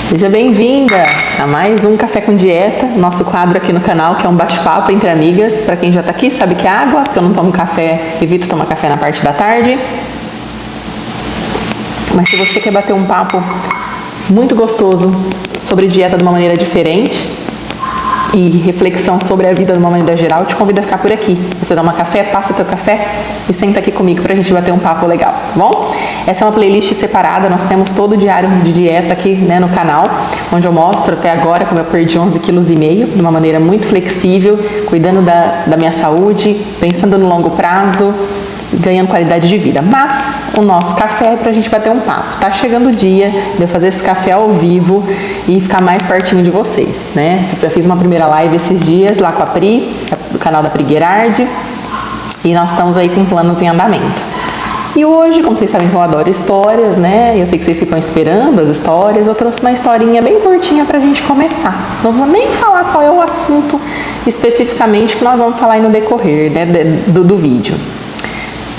Seja bem-vinda a mais um Café com Dieta, nosso quadro aqui no canal, que é um bate-papo entre amigas. Para quem já está aqui, sabe que é água, porque eu não tomo café, evito tomar café na parte da tarde. Mas se você quer bater um papo muito gostoso sobre dieta de uma maneira diferente e reflexão sobre a vida de uma maneira geral, eu te convido a ficar por aqui. Você dá um café, passa teu café e senta aqui comigo pra gente bater um papo legal, tá bom? Essa é uma playlist separada, nós temos todo o diário de dieta aqui, né, no canal, onde eu mostro até agora como eu perdi 11,5 kg de uma maneira muito flexível, cuidando da minha saúde, pensando no longo prazo, ganhando qualidade de vida. Mas o nosso café é pra gente bater um papo. Tá chegando o dia de eu fazer esse café ao vivo e ficar mais pertinho de vocês, né? Eu fiz uma primeira live esses dias lá com a Pri, do canal da Pri Gerardi, e nós estamos aí com planos em andamento. E hoje, como vocês sabem que eu adoro histórias, né? Eu sei que vocês ficam esperando as histórias, eu trouxe uma historinha bem curtinha pra gente começar. Não vou nem falar qual é o assunto especificamente que nós vamos falar aí no decorrer, né, do vídeo.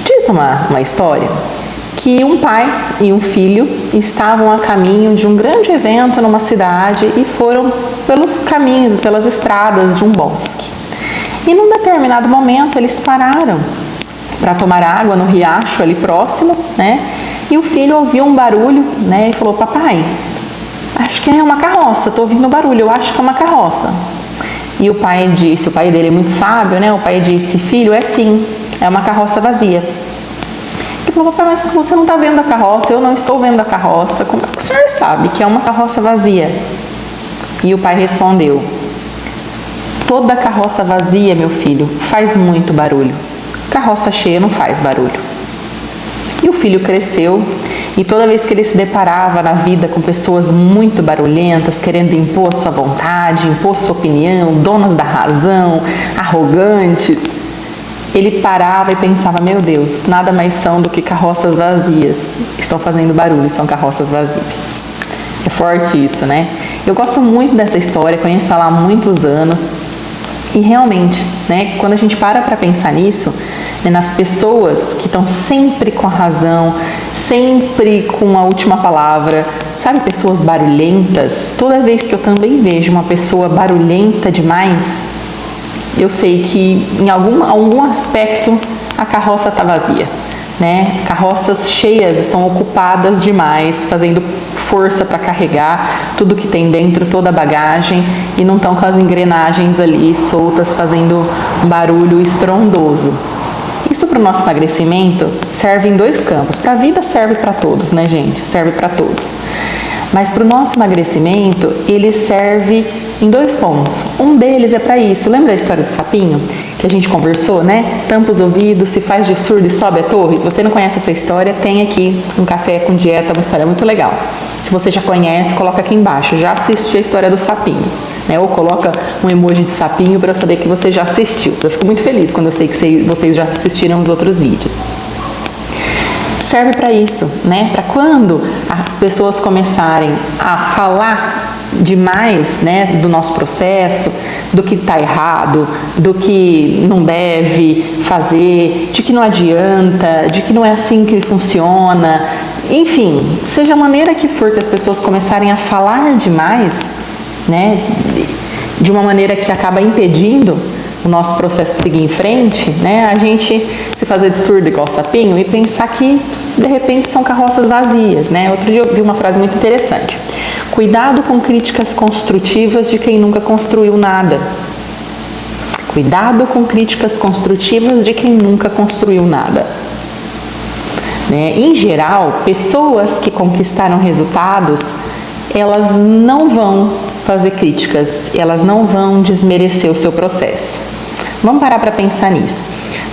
Diz uma história que um pai e um filho estavam a caminho de um grande evento numa cidade e foram pelos caminhos, pelas estradas de um bosque. E num determinado momento eles pararam para tomar água no riacho ali próximo, né? E o filho ouviu um barulho, né? E falou: papai, acho que é uma carroça, estou ouvindo barulho, eu acho que é uma carroça. E o pai disse, o pai dele é muito sábio, né? O pai disse: filho, é sim, é uma carroça vazia. Ele falou: papai, mas você não está vendo a carroça, eu não estou vendo a carroça, como é que o senhor sabe que é uma carroça vazia? E o pai respondeu: toda carroça vazia, meu filho, faz muito barulho. Carroça cheia não faz barulho. E o filho cresceu e toda vez que ele se deparava na vida com pessoas muito barulhentas, querendo impor sua vontade, impor sua opinião, donas da razão, arrogantes, ele parava e pensava: meu Deus, nada mais são do que carroças vazias. Estão fazendo barulho, são carroças vazias. É forte isso, né? Eu gosto muito dessa história, conheço ela há muitos anos. E realmente, né, quando a gente para pensar nisso, né, nas pessoas que estão sempre com a razão, sempre com a última palavra, sabe, pessoas barulhentas, toda vez que eu também vejo uma pessoa barulhenta demais, eu sei que em algum aspecto a carroça está vazia, né? Carroças cheias estão ocupadas demais, fazendo força para carregar tudo que tem dentro, toda a bagagem, e não estão com as engrenagens ali soltas, fazendo um barulho estrondoso. Isso para o nosso emagrecimento serve em dois campos. Para a vida serve para todos, né, gente? Serve para todos. Mas para o nosso emagrecimento, ele serve em dois pontos. Um deles é para isso. Lembra da história do sapinho? Que a gente conversou, né? Tampa os ouvidos, se faz de surdo e sobe a torre. Se você não conhece essa história, tem aqui um Café com Dieta, uma história muito legal. Se você já conhece, coloca aqui embaixo. Já assisti a história do sapinho, né? Ou coloca um emoji de sapinho para eu saber que você já assistiu. Eu fico muito feliz quando eu sei que vocês já assistiram os outros vídeos. Serve para isso, né? Para quando as pessoas começarem a falar demais, né, do nosso processo, do que está errado, do que não deve fazer, de que não adianta, de que não é assim que funciona, enfim, seja a maneira que for que as pessoas começarem a falar demais, né, de uma maneira que acaba impedindo o nosso processo de seguir em frente, né, a gente se fazer de surdo igual sapinho e pensar que de repente são carroças vazias, né. Outro dia eu vi uma frase muito interessante: cuidado com críticas construtivas de quem nunca construiu nada. Cuidado com críticas construtivas de quem nunca construiu nada. Né? Em geral, pessoas que conquistaram resultados, elas não vão fazer críticas, elas não vão desmerecer o seu processo. Vamos parar para pensar nisso.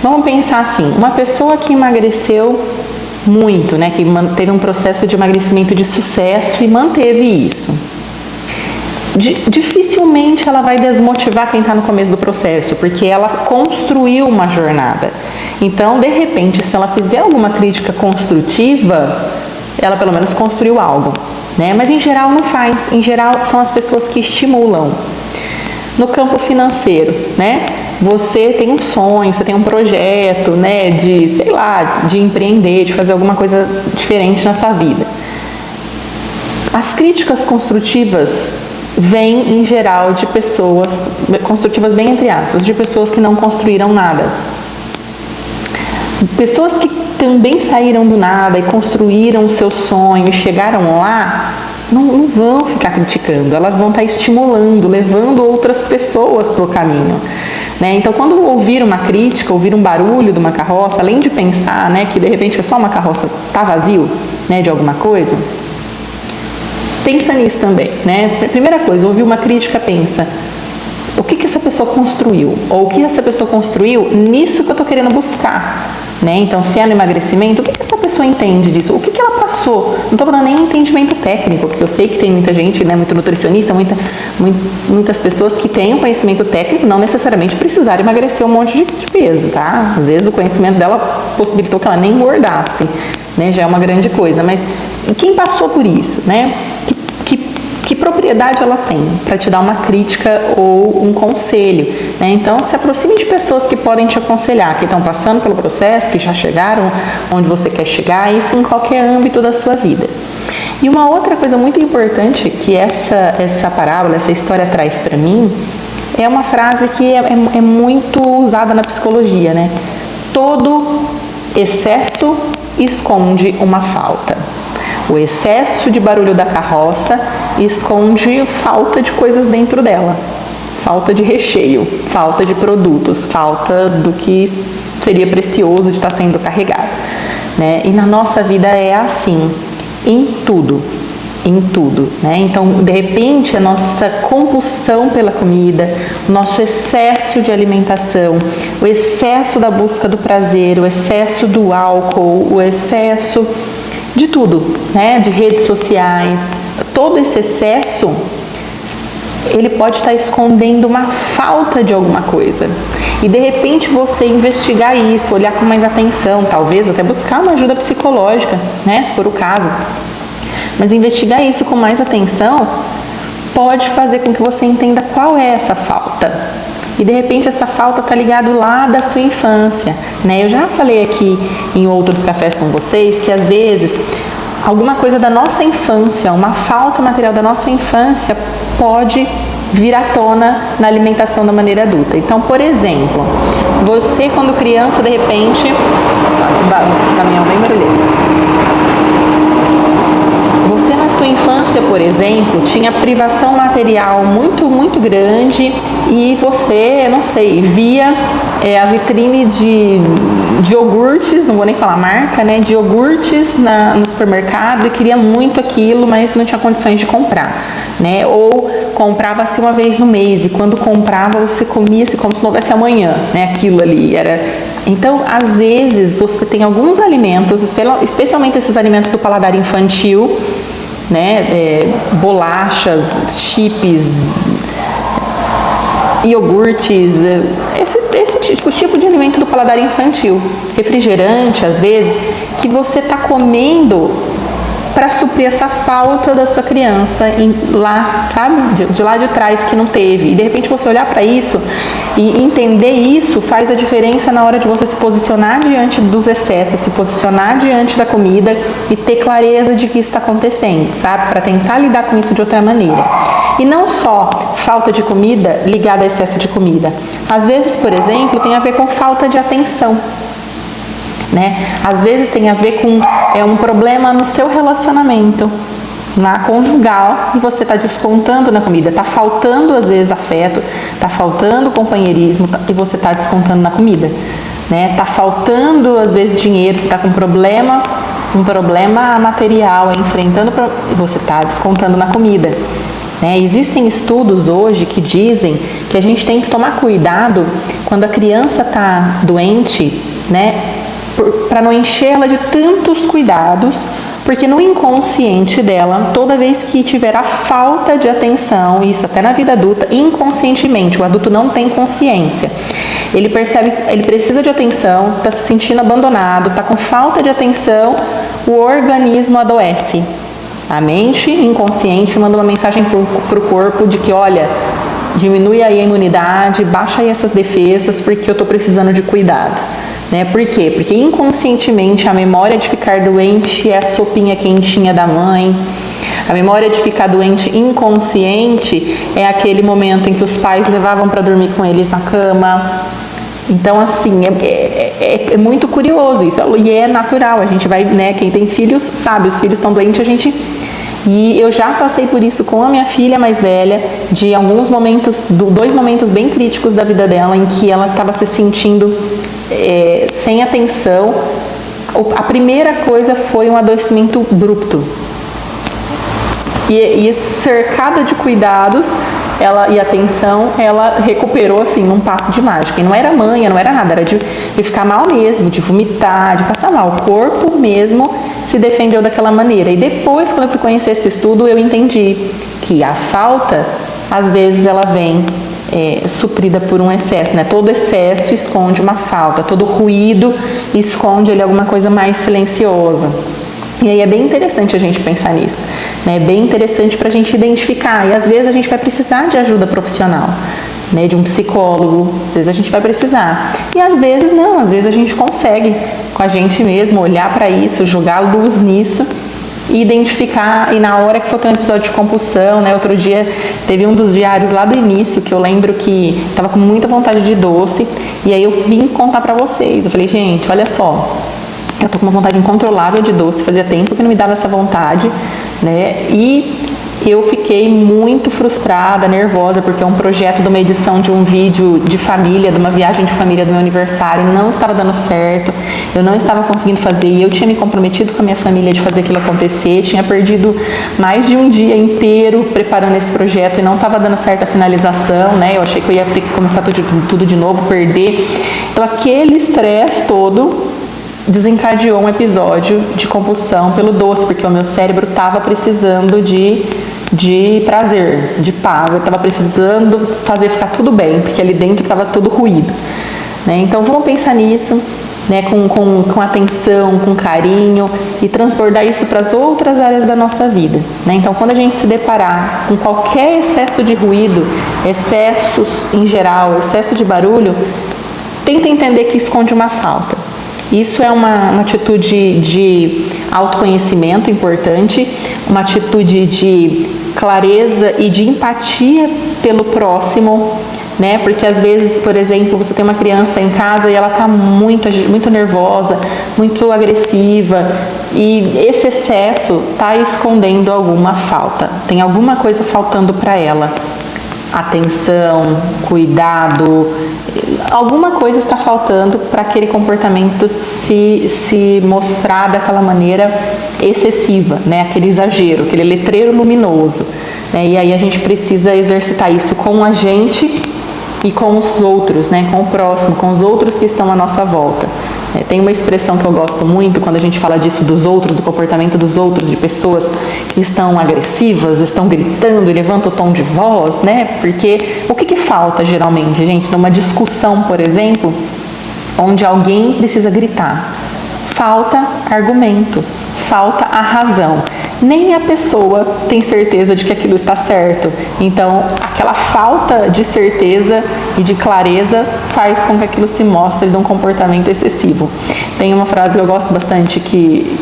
Vamos pensar assim: uma pessoa que emagreceu muito, né, que teve um processo de emagrecimento de sucesso e manteve isso, dificilmente ela vai desmotivar quem está no começo do processo, porque ela construiu uma jornada. Então, de repente, se ela fizer alguma crítica construtiva, ela pelo menos construiu algo, né? Mas em geral não faz. Em geral são as pessoas que estimulam. No campo financeiro, né? Você tem um sonho, você tem um projeto, né, de, sei lá, de empreender, de fazer alguma coisa diferente na sua vida. As críticas construtivas vêm, em geral, de pessoas, construtivas bem entre aspas, de pessoas que não construíram nada. Pessoas que também saíram do nada e construíram o seu sonho e chegaram lá, não vão ficar criticando, elas vão estar estimulando, levando outras pessoas para o caminho. Né? Então, quando ouvir uma crítica, ouvir um barulho de uma carroça, além de pensar, né, que de repente é só uma carroça, está vazio, né, de alguma coisa, pensa nisso também. Né? Primeira coisa, ouvir uma crítica, pensa, o que essa pessoa construiu? Ou o que essa pessoa construiu nisso que eu estou querendo buscar? Né? Então, se é no emagrecimento, o que essa pessoa entende disso? O que ela passou? Não estou falando nem entendimento técnico, porque eu sei que tem muita gente, né, muito nutricionista, muitas pessoas que têm um conhecimento técnico, não necessariamente precisaram emagrecer um monte de peso, tá? Às vezes o conhecimento dela possibilitou que ela nem engordasse, né? Já é uma grande coisa, mas quem passou por isso, né? Que propriedade ela tem para te dar uma crítica ou um conselho, né? Então, se aproxime de pessoas que podem te aconselhar, que estão passando pelo processo, que já chegaram onde você quer chegar, isso em qualquer âmbito da sua vida. E uma outra coisa muito importante que essa parábola, essa história traz para mim, é uma frase que é muito usada na psicologia, né? Todo excesso esconde uma falta. O excesso de barulho da carroça esconde falta de coisas dentro dela. Falta de recheio, falta de produtos, falta do que seria precioso de estar sendo carregado. Né? E na nossa vida é assim, em tudo. Né? Então, de repente, a nossa compulsão pela comida, o nosso excesso de alimentação, o excesso da busca do prazer, o excesso do álcool, o excesso de tudo, né? De redes sociais, todo esse excesso, ele pode estar escondendo uma falta de alguma coisa. E de repente você investigar isso, olhar com mais atenção, talvez até buscar uma ajuda psicológica, né? Se for o caso. Mas investigar isso com mais atenção pode fazer com que você entenda qual é essa falta. E de repente essa falta está ligada lá da sua infância, né? Eu já falei aqui em outros cafés com vocês que às vezes alguma coisa da nossa infância, uma falta material da nossa infância pode vir à tona na alimentação da maneira adulta. Então, por exemplo, você quando criança, de repente, caminhão bem barulhento. Você na sua infância, por exemplo, tinha privação material muito grande e você, não sei, via a vitrine de iogurtes, não vou nem falar marca, né, de iogurtes no supermercado e queria muito aquilo, mas não tinha condições de comprar, né, ou comprava-se uma vez no mês e quando comprava você comia-se como se não houvesse amanhã, né, aquilo ali era... Então, às vezes, você tem alguns alimentos, especialmente esses alimentos do paladar infantil, né, bolachas, chips, iogurtes, esse tipo de alimento do paladar infantil, refrigerante, às vezes, que você está comendo para suprir essa falta da sua criança lá, sabe, de lá de trás que não teve. E de repente você olhar para isso e entender isso faz a diferença na hora de você se posicionar diante dos excessos, se posicionar diante da comida e ter clareza de que isso está acontecendo, sabe, para tentar lidar com isso de outra maneira. E não só falta de comida ligada a excesso de comida. Às vezes, por exemplo, tem a ver com falta de atenção. Né? Às vezes tem a ver com um problema no seu relacionamento, na conjugal, e você está descontando na comida. Está faltando, às vezes, afeto, está faltando companheirismo e você está descontando na comida. Né? Está faltando, às vezes, dinheiro, você está com um problema material, enfrentando, e você está descontando na comida. Né? Existem estudos hoje que dizem que a gente tem que tomar cuidado quando a criança está doente, né? Para não encher-la de tantos cuidados, porque no inconsciente dela, toda vez que tiver a falta de atenção, isso até na vida adulta, inconscientemente, o adulto não tem consciência, ele percebe, ele precisa de atenção, está se sentindo abandonado, está com falta de atenção, o organismo adoece. A mente inconsciente manda uma mensagem para o corpo de que, olha, diminui aí a imunidade, baixa aí essas defesas, porque eu estou precisando de cuidado. Né? Por quê? Porque inconscientemente a memória de ficar doente é a sopinha quentinha da mãe, A memória de ficar doente inconsciente é aquele momento em que os pais levavam para dormir com eles na cama. Então, assim, é muito curioso isso, e é natural, a gente vai, né, quem tem filhos sabe, os filhos estão doentes, e eu já passei por isso com a minha filha mais velha, de alguns momentos, 2 momentos bem críticos da vida dela, em que ela estava se sentindo sem atenção. A primeira coisa foi um adoecimento abrupto. E cercada de cuidados e atenção, ela recuperou assim num passo de mágica. E não era manha, não era nada, era de ficar mal mesmo, de vomitar, de passar mal. O corpo mesmo se defendeu daquela maneira. E depois, quando eu fui conhecer esse estudo, eu entendi que a falta, às vezes, ela vem suprida por um excesso, né? Todo excesso esconde uma falta, todo ruído esconde ali alguma coisa mais silenciosa. E aí é bem interessante a gente pensar nisso, né? É bem interessante para a gente identificar, e às vezes a gente vai precisar de ajuda profissional, né? De um psicólogo, às vezes a gente vai precisar, e às vezes não, às vezes a gente consegue com a gente mesmo olhar para isso, jogar luz nisso e identificar, e na hora que for ter um episódio de compulsão, né? Outro dia teve um dos diários lá do início que eu lembro que estava com muita vontade de doce, e aí eu vim contar para vocês, eu falei, gente, olha só, eu tô com uma vontade incontrolável de doce, fazia tempo que não me dava essa vontade, né? E eu fiquei muito frustrada, nervosa, porque é um projeto de uma edição de um vídeo de família, de uma viagem de família do meu aniversário, não estava dando certo, eu não estava conseguindo fazer, e eu tinha me comprometido com a minha família de fazer aquilo acontecer, tinha perdido mais de um dia inteiro preparando esse projeto e não estava dando certo a finalização, né? Eu achei que eu ia ter que começar tudo de novo, perder. Então aquele estresse todo desencadeou um episódio de compulsão pelo doce, porque o meu cérebro estava precisando de prazer, de paz, eu estava precisando fazer ficar tudo bem, porque ali dentro estava tudo ruído, né? Então vamos pensar nisso, né, com atenção, com carinho, e transbordar isso para as outras áreas da nossa vida, né? Então quando a gente se deparar com qualquer excesso de ruído, excessos em geral, excesso de barulho, tenta entender que esconde uma falta. Isso é uma atitude de autoconhecimento importante, uma atitude de clareza e de empatia pelo próximo, né? Porque às vezes, por exemplo, você tem uma criança em casa e ela está muito nervosa, muito agressiva, e esse excesso está escondendo alguma falta, tem alguma coisa faltando para ela. Atenção, cuidado, alguma coisa está faltando para aquele comportamento se mostrar daquela maneira excessiva, né? Aquele exagero, aquele letreiro luminoso, né? E aí a gente precisa exercitar isso com a gente e com os outros, né? Com o próximo, com os outros que estão à nossa volta. Tem uma expressão que eu gosto muito quando a gente fala disso dos outros, do comportamento dos outros, de pessoas que estão agressivas, estão gritando e levantam o tom de voz, né? Porque o que falta geralmente, gente, numa discussão, por exemplo, onde alguém precisa gritar? Falta argumentos, falta a razão. Nem a pessoa tem certeza de que aquilo está certo. Então, aquela falta de certeza e de clareza faz com que aquilo se mostre de um comportamento excessivo. Tem uma frase que eu gosto bastante que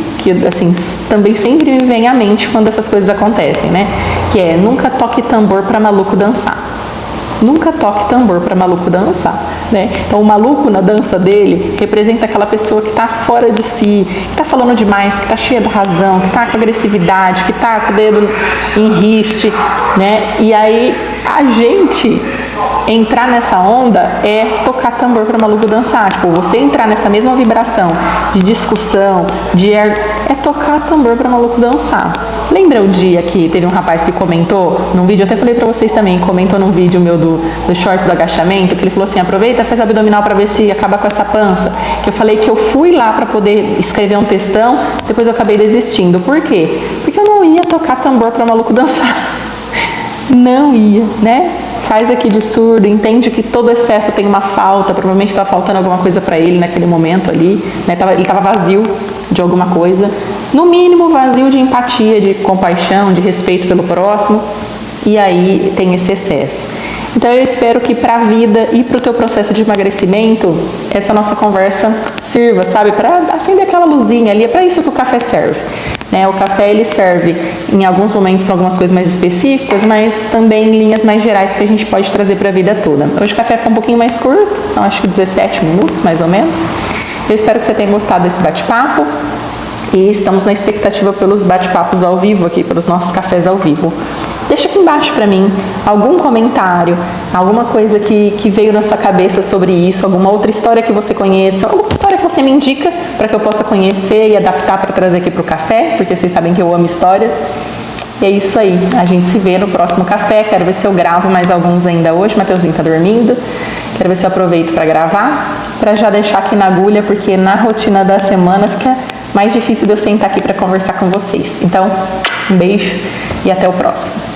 assim, também sempre me vem à mente quando essas coisas acontecem, né? Que é: nunca toque tambor para maluco dançar. Nunca toque tambor para maluco dançar, né? Então o maluco na dança dele representa aquela pessoa que está fora de si, que está falando demais, que está cheia de razão, que está com agressividade, que está com o dedo em riste, né? E aí a gente entrar nessa onda é tocar tambor para maluco dançar. Tipo, você entrar nessa mesma vibração de discussão, é tocar tambor para maluco dançar. Lembra o dia que teve um rapaz que comentou num vídeo, eu até falei para vocês também, comentou num vídeo meu do short do agachamento, que ele falou assim: aproveita, faz abdominal para ver se acaba com essa pança. Que eu falei que eu fui lá para poder escrever um textão, depois eu acabei desistindo. Por quê? Porque eu não ia tocar tambor para maluco dançar. Não ia, né? Faz aqui de surdo, entende que todo excesso tem uma falta, provavelmente estava faltando alguma coisa para ele naquele momento ali, né? Ele estava vazio de alguma coisa, no mínimo vazio de empatia, de compaixão, de respeito pelo próximo, e aí tem esse excesso. Então eu espero que para a vida e para o teu processo de emagrecimento, essa nossa conversa sirva, sabe, para acender aquela luzinha ali, é para isso que o café serve. né? O café ele serve em alguns momentos para algumas coisas mais específicas, mas também em linhas mais gerais que a gente pode trazer para a vida toda. Hoje o café ficou um pouquinho mais curto, são acho que 17 minutos mais ou menos. Eu espero que você tenha gostado desse bate-papo e estamos na expectativa pelos bate-papos ao vivo aqui, pelos nossos cafés ao vivo. Deixa aqui embaixo para mim algum comentário, alguma coisa que veio na sua cabeça sobre isso, alguma outra história que você conheça, alguma história que você me indica para que eu possa conhecer e adaptar para trazer aqui para o café, porque vocês sabem que eu amo histórias. E é isso aí, a gente se vê no próximo café. Quero ver se eu gravo mais alguns ainda hoje. Mateuzinho tá dormindo. Quero ver se eu aproveito para gravar, para já deixar aqui na agulha, porque na rotina da semana fica mais difícil de eu sentar aqui para conversar com vocês. Então, um beijo e até o próximo.